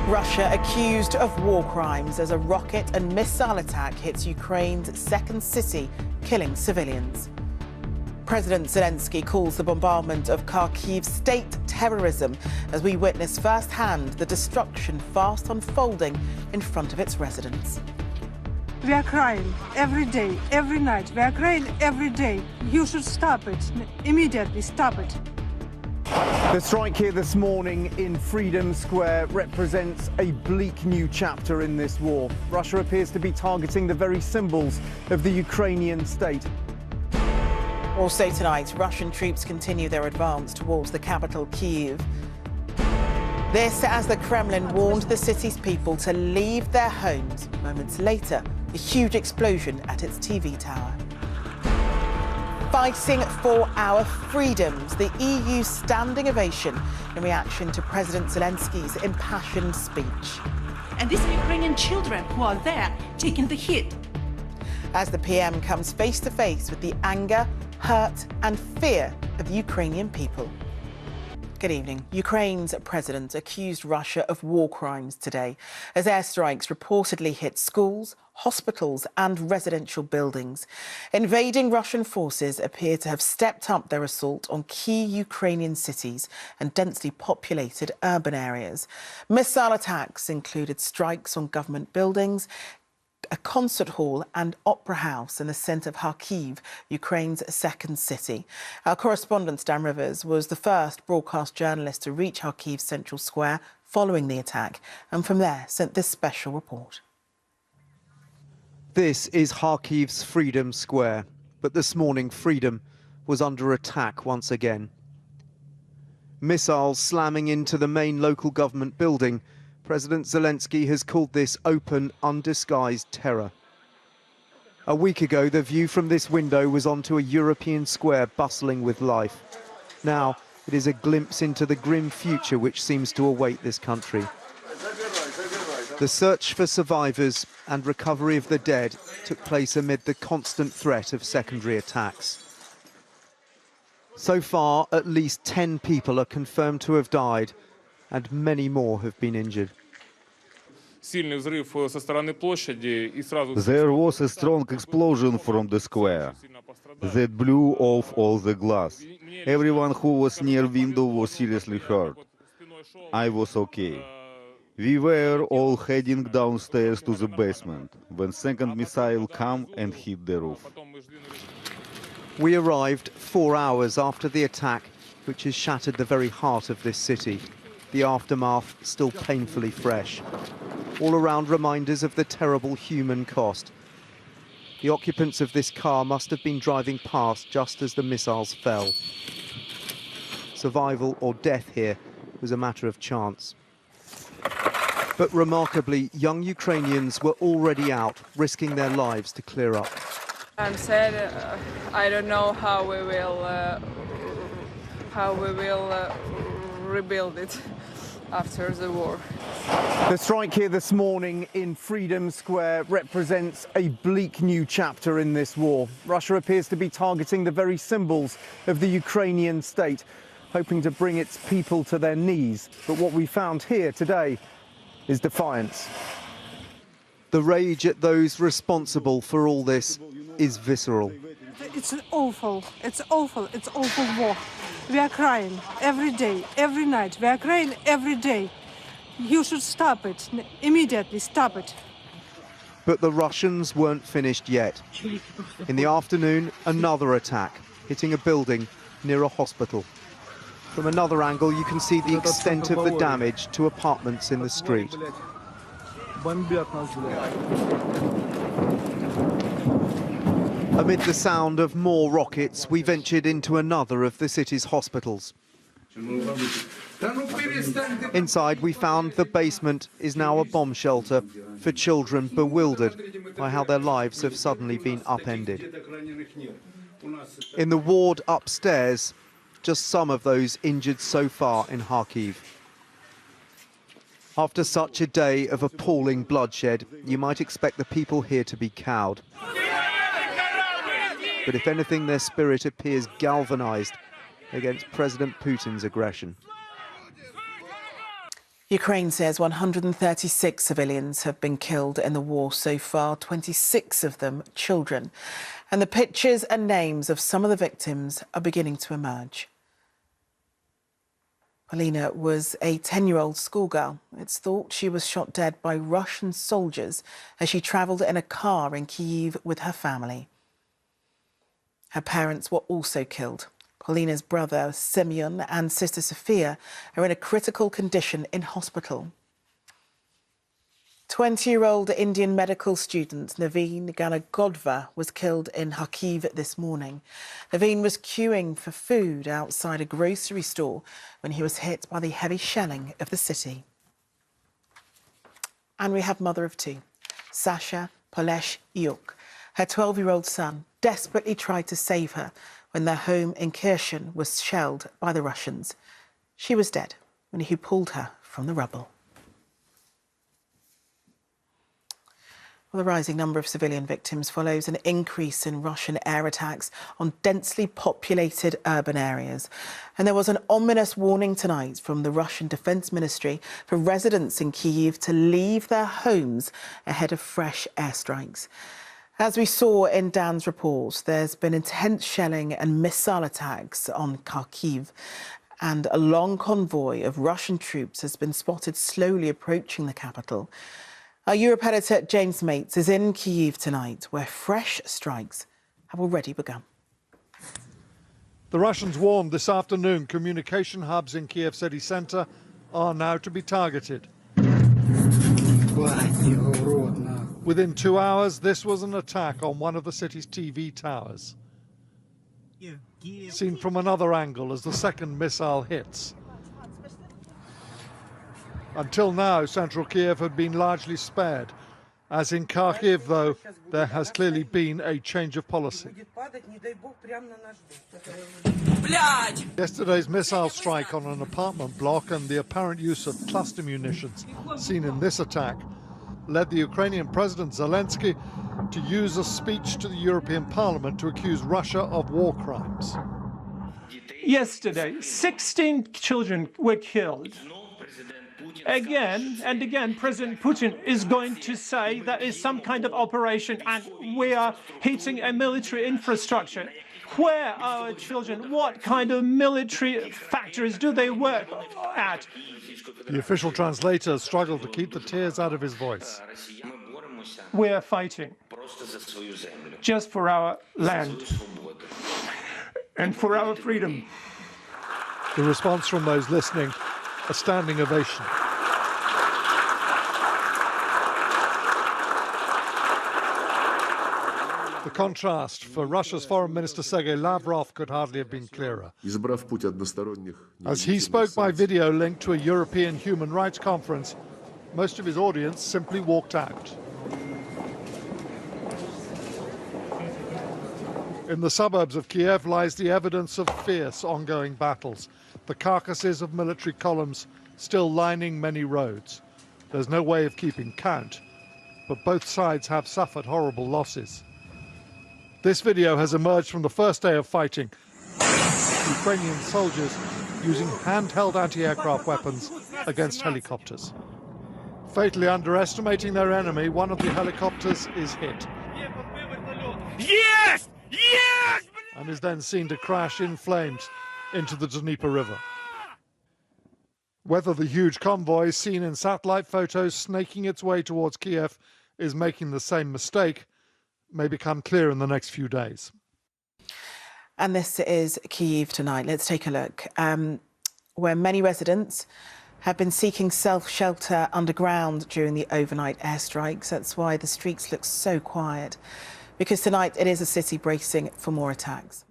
Russia accused of war crimes as a rocket and missile attack hits Ukraine's second city, killing civilians. President Zelensky calls the bombardment of Kyiv state terrorism as we witness firsthand the destruction fast unfolding in front of its residents. We are crying every day, every night. We are crying every day. You should stop it. Immediately stop it. The strike here this morning in Freedom Square represents a bleak new chapter in this war. Russia appears to be targeting the very symbols of the Ukrainian state. Also tonight, Russian troops continue their advance towards the capital, Kyiv. This as the Kremlin warned the city's people to leave their homes. Moments later, a huge explosion at its TV tower. Fighting for our freedoms, the EU's standing ovation in reaction to President Zelensky's impassioned speech. And these are Ukrainian children who are there taking the hit. As the PM comes face to face with the anger, hurt and fear of the Ukrainian people. Good evening. Ukraine's president accused Russia of war crimes today as airstrikes reportedly hit schools, hospitals and residential buildings. Invading Russian forces appear to have stepped up their assault on key Ukrainian cities and densely populated urban areas. Missile attacks included strikes on government buildings, a concert hall and opera house in the centre of Kyiv, Ukraine's second city. Our correspondent Dan Rivers was the first broadcast journalist to reach Kyiv Central Square following the attack and from there sent this special report. This is Kharkiv's Freedom Square, but this morning freedom was under attack once again. Missiles slamming into the main local government building. President Zelensky has called this open, undisguised terror. A week ago, the view from this window was onto a European square bustling with life. Now, it is a glimpse into the grim future which seems to await this country. The search for survivors and recovery of the dead took place amid the constant threat of secondary attacks. So far, at least 10 people are confirmed to have died, and many more have been injured. There was a strong explosion from the square that blew off all the glass. Everyone who was near window was seriously hurt. I was okay. We were all heading downstairs to the basement when second missile came and hit the roof. We arrived 4 hours after the attack, which has shattered the very heart of this city. The aftermath still painfully fresh. All around reminders of the terrible human cost. The occupants of this car must have been driving past just as the missiles fell. Survival or death here was a matter of chance. But remarkably, young Ukrainians were already out, risking their lives to clear up. I'm sad. I don't know how we will rebuild it after the war. The strike here this morning in Freedom Square represents a bleak new chapter in this war. Russia appears to be targeting the very symbols of the Ukrainian state, hoping to bring its people to their knees. But what we found here today is defiance. The rage at those responsible for all this is visceral. It's awful. It's awful. It's awful war. We are crying every day, every night. We are crying every day. You should stop it. Immediately stop it. But the Russians weren't finished yet. In the afternoon, another attack, hitting a building near a hospital. From another angle, you can see the extent of the damage to apartments in the street. Amid the sound of more rockets, we ventured into another of the city's hospitals. Inside, we found the basement is now a bomb shelter for children bewildered by how their lives have suddenly been upended. In the ward upstairs, just some of those injured so far in Kharkiv. After such a day of appalling bloodshed, you might expect the people here to be cowed. But if anything, their spirit appears galvanized against President Putin's aggression. Ukraine says 136 civilians have been killed in the war so far, 26 of them children. And the pictures and names of some of the victims are beginning to emerge. Polina was a 10-year-old schoolgirl. It's thought she was shot dead by Russian soldiers as she travelled in a car in Kyiv with her family. Her parents were also killed. Polina's brother, Semyon, and sister Sofia are in a critical condition in hospital. 20-year-old Indian medical student Naveen Ganagodva was killed in Kyiv this morning. Naveen was queuing for food outside a grocery store when he was hit by the heavy shelling of the city. And we have mother of two, Sasha Poleshchuk. Her 12-year-old son desperately tried to save her when their home in Kherson was shelled by the Russians. She was dead when he pulled her from the rubble. Well, the rising number of civilian victims follows an increase in Russian air attacks on densely populated urban areas. And there was an ominous warning tonight from the Russian Defence Ministry for residents in Kyiv to leave their homes ahead of fresh airstrikes. As we saw in Dan's report, there's been intense shelling and missile attacks on Kharkiv, and a long convoy of Russian troops has been spotted slowly approaching the capital. Our Europe editor James Mates is in Kyiv tonight, where fresh strikes have already begun. The Russians warned this afternoon communication hubs in Kyiv city centre are now to be targeted. Within 2 hours, this was an attack on one of the city's TV towers. Seen from another angle as the second missile hits. Until now, central Kyiv had been largely spared. As in Kharkiv, though, there has clearly been a change of policy. Yesterday's missile strike on an apartment block and the apparent use of cluster munitions seen in this attack led the Ukrainian President Zelensky to use a speech to the European Parliament to accuse Russia of war crimes. Yesterday, 16 children were killed. Again and again, President Putin is going to say that is some kind of operation and we are hitting a military infrastructure. Where are our children? What kind of military factories do they work at? The official translator struggled to keep the tears out of his voice. We are fighting just for our land and for our freedom. The response from those listening, a standing ovation. The contrast for Russia's Foreign Minister Sergei Lavrov could hardly have been clearer. As he spoke by video linked to a European human rights conference, most of his audience simply walked out. In the suburbs of Kiev lies the evidence of fierce ongoing battles, the carcasses of military columns still lining many roads. There's no way of keeping count, but both sides have suffered horrible losses. This video has emerged from the first day of fighting. Ukrainian soldiers using handheld anti-aircraft weapons against helicopters. Fatally underestimating their enemy, one of the helicopters is hit. Yes! Yes! And is then seen to crash in flames into the Dnieper River. Whether the huge convoy seen in satellite photos snaking its way towards Kiev is making the same mistake may become clear in the next few days. And this is Kyiv tonight. Let's take a look, where many residents have been seeking self-shelter underground during the overnight airstrikes. That's why the streets look so quiet, because tonight it is a city bracing for more attacks.